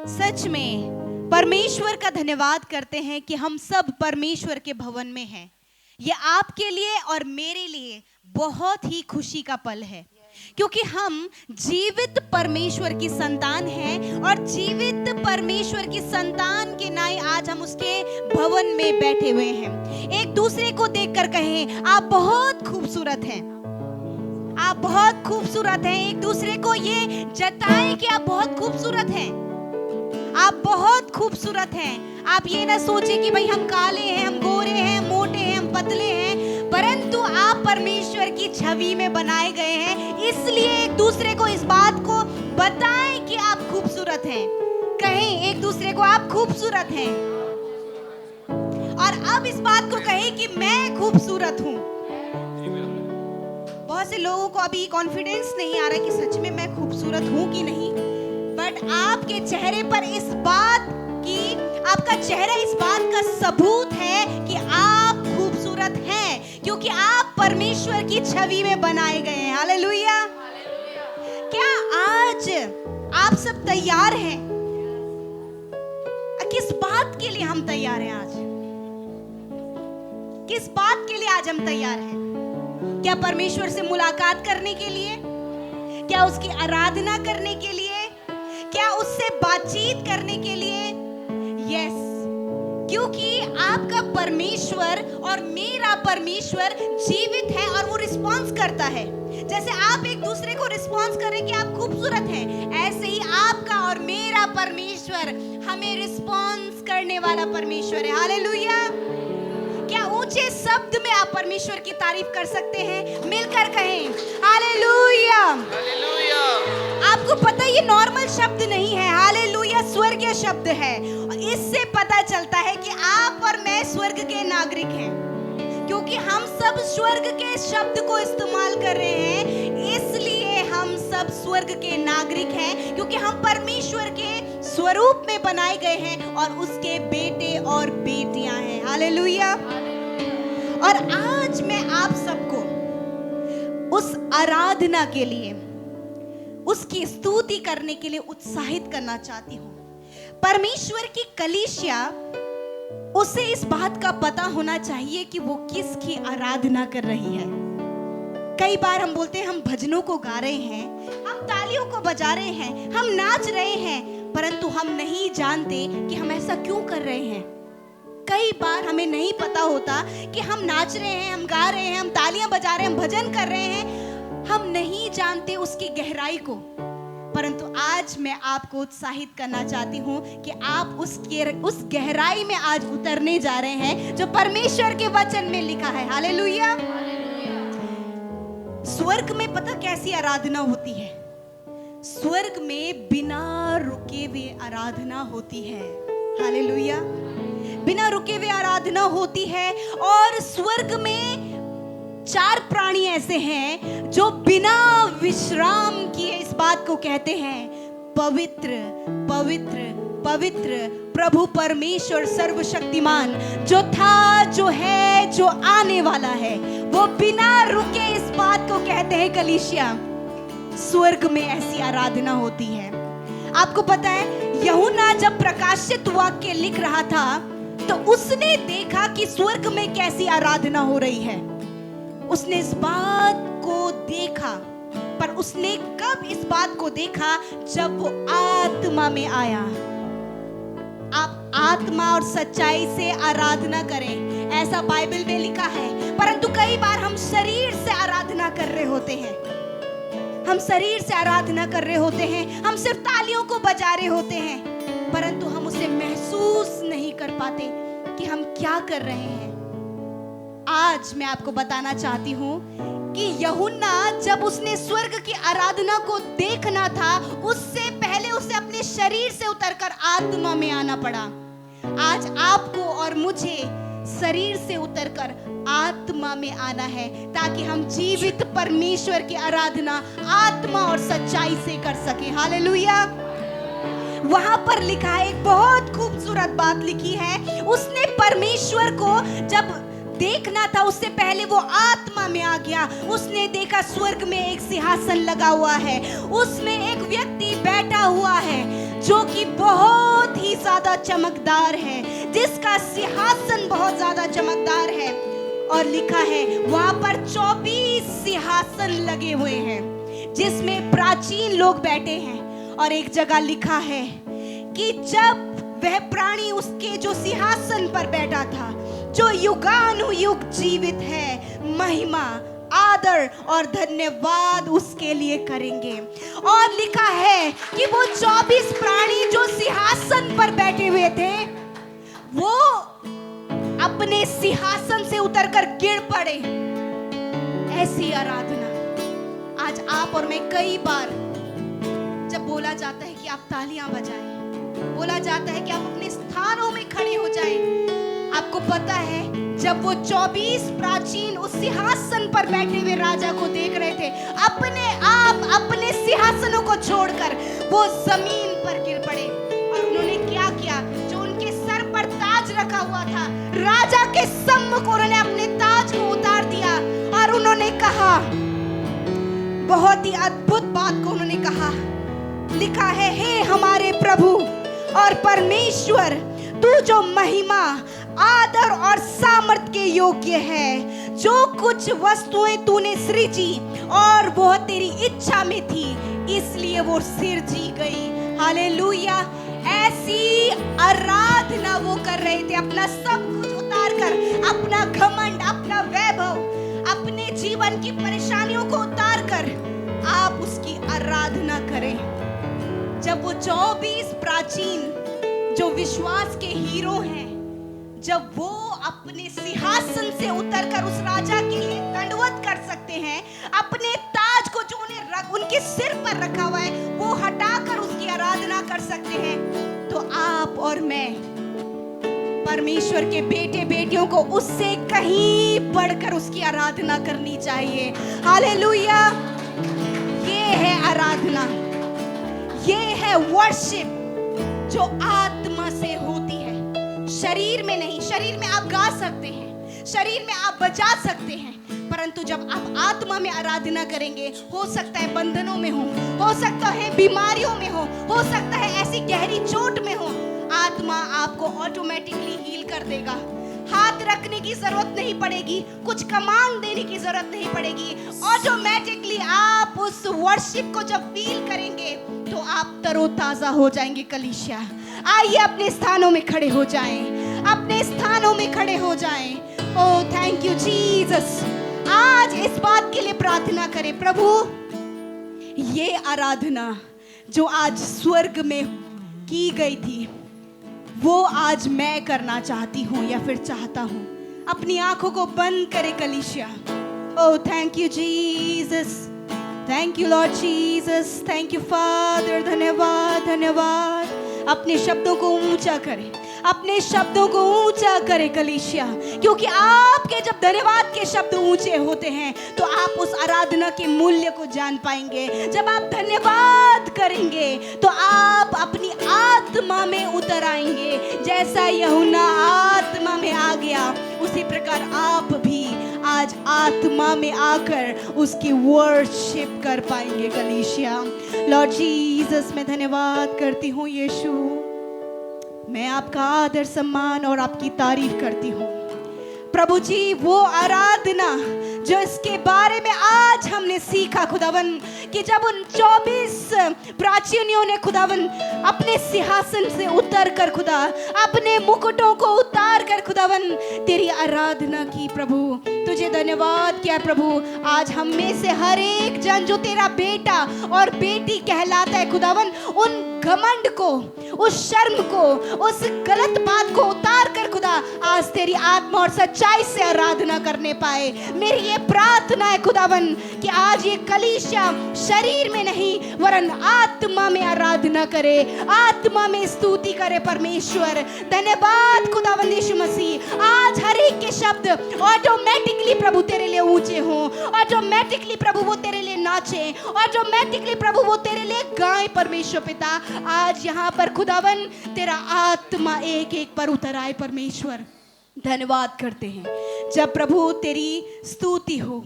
सच में परमेश्वर का धन्यवाद करते हैं कि हम सब परमेश्वर के भवन में हैं। ये आपके लिए और मेरे लिए बहुत ही खुशी का पल है, क्योंकि हम जीवित परमेश्वर की संतान हैं और जीवित परमेश्वर की संतान के नाते आज हम उसके भवन में बैठे हुए हैं। एक दूसरे को देखकर कहें, आप बहुत खूबसूरत हैं, आप बहुत खूबसूरत हैं। एक दूसरे को ये जताएं कि आप बहुत खूबसूरत हैं, आप बहुत खूबसूरत हैं। आप ये ना सोचें कि भाई हम काले हैं, हम गोरे हैं, मोटे हैं, हम पतले हैं, परंतु आप परमेश्वर की छवि में बनाए गए हैं। इसलिए एक दूसरे को इस बात को बताएं कि आप खूबसूरत हैं। कहें एक दूसरे को, आप खूबसूरत हैं। और अब इस बात को कहें कि मैं खूबसूरत हूं। बहुत से लोगों को अभी कॉन्फिडेंस नहीं आ रहा कि सच में मैं खूबसूरत हूं कि नहीं, बट आपके चेहरे पर इस बात की, आपका चेहरा इस बात का सबूत है कि आप खूबसूरत हैं, क्योंकि आप परमेश्वर की छवि में बनाए गए हैं। हालेलुया। क्या आज आप सब तैयार हैं? किस बात के लिए हम तैयार हैं आज? किस बात के लिए आज हम तैयार हैं? क्या परमेश्वर से मुलाकात करने के लिए? क्या उसकी आराधना करने के लिए? क्या उससे बातचीत करने के लिए? यस, क्योंकि आपका परमेश्वर और मेरा परमेश्वर जीवित है और वो रिस्पॉन्स करता है। जैसे आप एक दूसरे को रिस्पॉन्स करें कि आप खूबसूरत हैं, ऐसे ही आपका और मेरा परमेश्वर हमें रिस्पॉन्स करने वाला परमेश्वर है। हालेलुया। क्या ऊंचे शब्द में आप परमेश्वर की तारीफ कर सकते हैं? मिलकर कहें हालेलुया। हालेलुया। आपको पता है ये नॉर्मल शब्द नहीं है, हालेलुया स्वर्गीय शब्द है। इससे पता चलता है कि आप और मैं स्वर्ग के नागरिक हैं, क्योंकि हम सब स्वर्ग के शब्द को इस्तेमाल कर रहे हैं। इसलिए हम सब स्वर्ग के नागरिक हैं, क्योंकि हम परमेश्वर के स्वरूप में बनाए गए हैं और उसके बेटे और बेटियां हैं। हालेलुया। और आज मैं आप सबको उस आराधना के लिए, उसकी स्तुति करने के लिए उत्साहित करना चाहती हूँ। परमेश्वर की कलीसिया, उसे इस बात का पता होना चाहिए कि वो किसकी आराधना कर रही है। कई बार हम बोलते हैं हम भजनों को गा रहे हैं, हम तालियों को बजा रहे हैं, हम नाच रहे हैं, परंतु हम नहीं जानते कि हम ऐसा क्यों कर रहे हैं। कई बार हमें नहीं पता होता कि हम नाच रहे हैं, हम गा रहे हैं, हम तालियां बजा रहे हैं, हम भजन कर रहे हैं, हम नहीं जानते उसकी गहराई को। परंतु आज मैं आपको उत्साहित करना चाहती हूँ कि आप उस गहराई में आज उतरने जा रहे हैं जो परमेश्वर के वचन में लिखा है। हालेलुया। स्वर्ग में पता कैसी आराधना होती है? स्वर्ग में बिना रुके हुए आराधना होती है। हालेलुया। बिना रुके हुए आराधना होती है। और स्वर्ग में 4 प्राणी ऐसे हैं जो बिना विश्राम किए इस बात को कहते हैं, पवित्र पवित्र पवित्र प्रभु परमेश्वर सर्वशक्तिमान, जो था, जो है, जो आने वाला है। वो बिना रुके इस बात को कहते हैं कलीसिया। स्वर्ग में ऐसी आराधना होती है। आपको पता है, यूहन्ना जब प्रकाशित वाक्य लिख रहा था तो उसने देखा कि स्वर्ग में कैसी आराधना हो रही है। उसने इस बात को देखा, पर उसने कब इस बात को देखा? जब वो आत्मा में आया। आप आत्मा और सच्चाई से आराधना करें, ऐसा बाइबल में लिखा है। परंतु कई बार हम शरीर से आराधना कर रहे होते हैं, हम शरीर से आराधना कर रहे होते हैं, हम सिर्फ तालियों को बजा रहे होते हैं, परंतु हम उसे महसूस नहीं कर पाते कि हम क्या कर रहे हैं। आज मैं आपको बताना चाहती हूँ कि यूहन्ना जब उसने स्वर्ग की आराधना को देखना था, उससे पहले उसे अपने शरीर से उतरकर आत्मा में आना पड़ा। आज आपको और मुझे शरीर से उतरकर आत्मा में आना है, ताकि हम जीवित परमेश्वर की आराधना आत्मा और सच्चाई से कर सके। हालेलुया। वहां पर लिखा है, एक बहुत खूबसूरत बात लिखी है। उसने परमेश्वर को जब देखना था, उससे पहले वो आत्मा में आ गया। उसने देखा स्वर्ग में एक सिंहासन लगा हुआ है, उसमें एक व्यक्ति बैठा हुआ है जो कि बहुत ही ज्यादा चमकदार है, जिसका सिंहासन बहुत ज्यादा चमकदार है। और लिखा है वहां पर 24 सिंहासन लगे हुए हैं जिसमें प्राचीन लोग बैठे हैं। और एक जगह लिखा है कि जब वह प्राणी उसके जो सिंहासन पर बैठा था, जो युगानुयुग जीवित है, महिमा, आदर और धन्यवाद उसके लिए करेंगे। और लिखा है कि वो 24 प्राणी जो सिंहासन पर बैठे हुए थे, वो अपने सिंहासन से उतरकर गिर पड़े। ऐसी आराधना आज आप और मैं, कई बार जब बोला जाता है कि आप तालियां बजाएं, बोला जाता है कि आप अपने स्थानों में खड़े हो जाएं, आपको पता है जब वो 24 प्राचीन उस सिंहासन पर बैठे हुए राजा को देख रहे थे, अपने आप अपने सिंहासनों को छोड़कर वो जमीन पर गिर पड़े। और उन्होंने क्या किया? जो उनके सर पर ताज रखा हुआ था, राजा के सम्मुख उन्होंने अपने ताज को उतार दिया और उन्होंने कहा, बहुत ही अद्भुत बात को उन्होंने कहा। लिखा है, हे हमारे प्रभु और परमेश्वर, तू जो महिमा, आदर और सामर्थ के योग्य है, जो कुछ वस्तुएं तूने सृजी और वह तेरी इच्छा में थी, इसलिए वो सिरजी गई। हालेलुया। ऐसी आराधना वो कर रहे थे, अपना सब कुछ उतार कर, अपना घमंड, अपना वैभव, अपने जीवन की परेशानियों को उतार कर आप उसकी आराधना करें। जब वो 24 प्राचीन जो विश्वास के हीरो हैं, जब वो अपने सिंहासन से उतरकर उस राजा के लिए दंडवत कर सकते हैं, अपने ताज को जो उनके सिर पर रखा हुआ है वो हटाकर उसकी आराधना कर सकते हैं, तो आप और मैं, परमेश्वर के बेटे बेटियों को उससे कहीं बढ़कर उसकी आराधना करनी चाहिए। हालेलुया। ये है आराधना, ये है वर्शिप जो आत्मा से होती है, शरीर में नहीं। शरीर में आप गा सकते हैं, शरीर में आप बजा सकते हैं, परंतु जब आप आत्मा में आराधना करेंगे, हो सकता है बंधनों में हो सकता है बीमारियों में हो सकता है ऐसी गहरी चोट में हो, आत्मा आपको ऑटोमेटिकली हील कर देगा। हाथ रखने की जरूरत नहीं पड़ेगी, कुछ कमांड देने की जरूरत नहीं पड़ेगी, ऑटोमेटिकली आप उस वर्शिप को जब फील करेंगे तो आप तरोताजा हो जाएंगे। कलीसिया, आइए अपने स्थानों में खड़े हो जाएं, अपने स्थानों में खड़े हो जाएं। Oh thank you Jesus. आज इस बात के लिए प्रार्थना करें, प्रभु ये आराधना जो आज स्वर्ग में की गई थी, वो आज मैं करना चाहती हूँ या फिर चाहता हूँ। अपनी आंखों को बंद करे कलीसिया। Oh thank you Jesus, thank you Lord Jesus, thank you father. धन्यवाद, धन्यवाद। अपने शब्दों को ऊंचा करें, अपने शब्दों को ऊंचा करें कलीसिया, क्योंकि आपके जब धन्यवाद के शब्द ऊंचे होते हैं तो आप उस आराधना के मूल्य को जान पाएंगे। जब आप धन्यवाद करेंगे तो आप अपनी आत्मा में उतर आएंगे। जैसा यूहन्ना आत्मा में आ गया, उसी प्रकार आप भी आज आत्मा में आकर उसकी वर्शिप कर पाएंगे कलीसिया। लॉर्ड जीसस, मैं धन्यवाद करती हूँ यीशु, मैं आपका आदर सम्मान और आपकी तारीफ करती हूँ प्रभु जी। वो आराधना जो इसके बारे में आज हमने सीखा खुदावन, कि जब उन 24 प्राचीनों ने खुदावन अपने सिंहासन से उतर कर खुदा, अपने मुकुटों को उतार कर खुदावन तेरी आराधना की प्रभु, तुझे धन्यवाद किया प्रभु। आज हम में से हर एक जन जो तेरा बेटा और बेटी कहलाता है खुदावन, उन घमंड को, उस शर्म को, उस गलत बात को उतार कर खुदा आज तेरी आत्मा और सच्चाई से आराधना करने पाए। मेरी ये प्रार्थना है खुदावन कि आज ये कलीसिया शरीर में नहीं वरन आत्मा में आराधना करे, आत्मा में स्तुति करे परमेश्वर। धन्यवाद खुदावन यीशु मसीह। आज हर एक के शब्द ऑटोमेटिकली प्रभु तेरे लिए ऊंचे हों, ऑटोमेटिकली प्रभु वो तेरे लिए नाचे, ऑटोमेटिकली प्रभु वो तेरे लिए गाएं परमेश्वर पिता। आज यहाँ पर खुदावन तेरा आत्मा एक एक पर उतर आए परमेश्वर। धन्यवाद करते हैं जब प्रभु तेरी स्तुति हो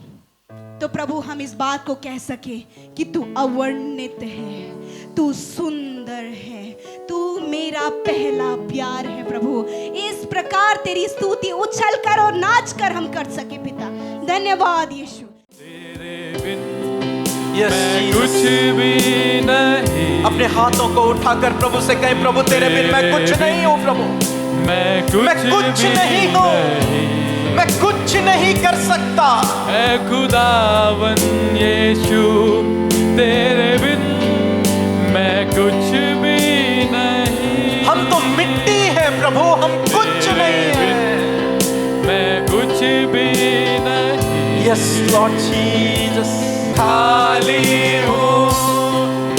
तो प्रभु हम इस बात को कह सके कि तू अवर्णित है, तू सुंदर है, तू मेरा पहला प्यार है प्रभु। इस प्रकार तेरी स्तुति उछल कर और नाच कर हम कर सके पिता। धन्यवाद यीशु। मैं कुछ भी नहीं। अपने हाथों को उठाकर प्रभु से कहें, प्रभु तेरे बिन मैं कुछ नहीं हूँ। प्रभु मैं कुछ नहीं हूँ, मैं कुछ नहीं कर सकता। ऐ खुदावन यीशु तेरे बिन मैं कुछ भी नहीं। हम तो मिट्टी है प्रभु, हम कुछ नहीं है, मैं कुछ भी नहीं। Yes Lord Jesus. खाली हूँ,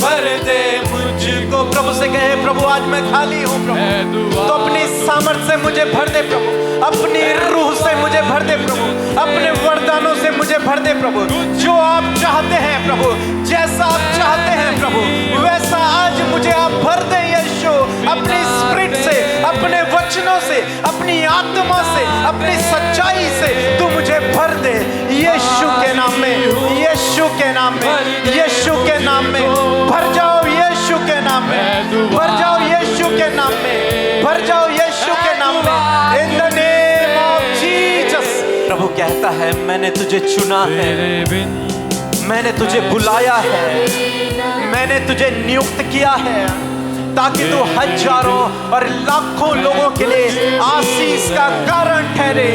भर दे मुझको। प्रभु से कहे, प्रभु आज मैं खाली हूँ प्रभु, तो अपनी सामर्थ से मुझे भर दे प्रभु, अपनी रूह से मुझे भर दे प्रभु, अपने वरदानों से मुझे भर दे प्रभु। जो आप चाहते हैं प्रभु, जैसा आप चाहते हैं प्रभु, वैसा आज मुझे आप भर दे यीशु। अपनी स्पिरिट से, अपने वचनों से, अपनी आत्मा से, अपनी सच्चाई से तू मुझे भर दे यीशु के नाम में, यीशु के नाम में, यीशु के नाम में। भर जाओ यीशु के नाम में, भर जाओ यीशु के नाम में, भर जाओ यीशु के नाम में। In the name of Jesus. प्रभु कहता है, मैंने तुझे चुना है, मैंने तुझे बुलाया है, मैंने तुझे नियुक्त किया है ताकि तू हजारों और लाखों लोगों के लिए आशीष का कारण ठहरे।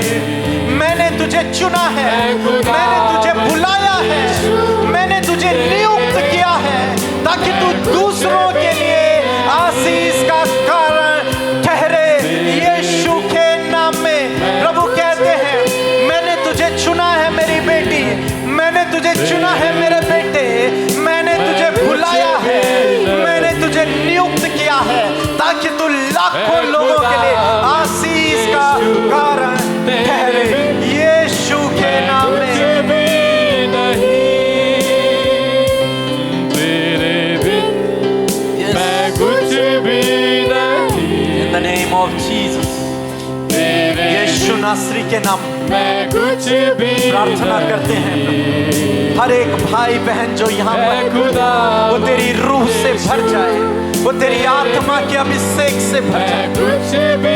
मैंने तुझे चुना है, मैंने तुझे बुलाया है, मैंने तुझे नियुक्त किया है ताकि तू दूसरों के लिए आशीष का कारण ठहरे यीशु के नाम में। प्रभु कहते हैं, मैंने तुझे चुना है मेरी बेटी, मैंने तुझे चुना है मेरे बेटे, मैंने तुझे बुलाया है, मैंने तुझे नियुक्त किया है ताकि तू लाखों लोगों के लिए आशीष का कारण ठहरे यीशु के नाम में। तेरे बिन मैं कुछ भी नहीं। In the name of Jesus, यीशु नासरी के नाम मैं कुछ भी प्रार्थना करते हैं प्रभु। हर एक भाई बहन जो यहाँ पर, वो तेरी रूह से भर जाए, वो तेरी आत्मा के अभिषेक से भर जाए।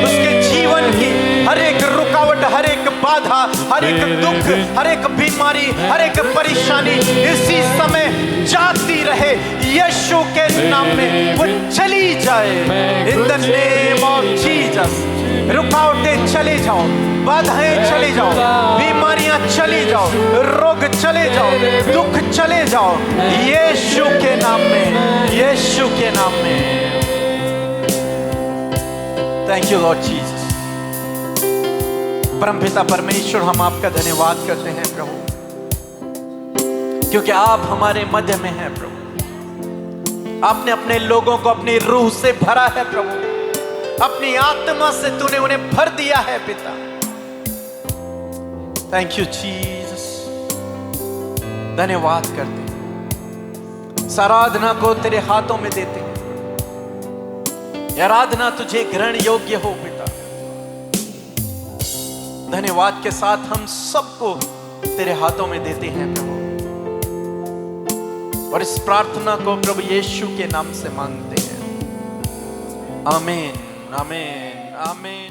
उसके जीवन की हर एक रुकावट, हर एक बाधा, हर एक दुख, हर एक बीमारी, हर एक परेशानी इसी समय जाती रहे यीशु के नाम में, वो चली जाए। इन द नेम ऑफ जीसस। रुकावटें चले जाओ, बाधाएं चले जाओ, बीमारियां चली जाओ, रोग चले जाओ, दुख चले जाओ यीशु के नाम में, यीशु के नाम में। Thank you Lord Jesus. परमपिता परमेश्वर, हम आपका धन्यवाद करते हैं प्रभु, क्योंकि आप हमारे मध्य में हैं प्रभु। आपने अपने लोगों को अपनी रूह से भरा है प्रभु, अपनी आत्मा से तूने उन्हें भर दिया है पिता। Thank you Jesus. धन्यवाद करते हैं, इस आराधना को तेरे हाथों में देते हैं। यह आराधना तुझे ग्रहण योग्य हो पिता। धन्यवाद के साथ हम सबको तेरे हाथों में देते हैं प्रभु, और इस प्रार्थना को प्रभु यीशु के नाम से मांगते हैं। आमीन, आमीन, आमीन।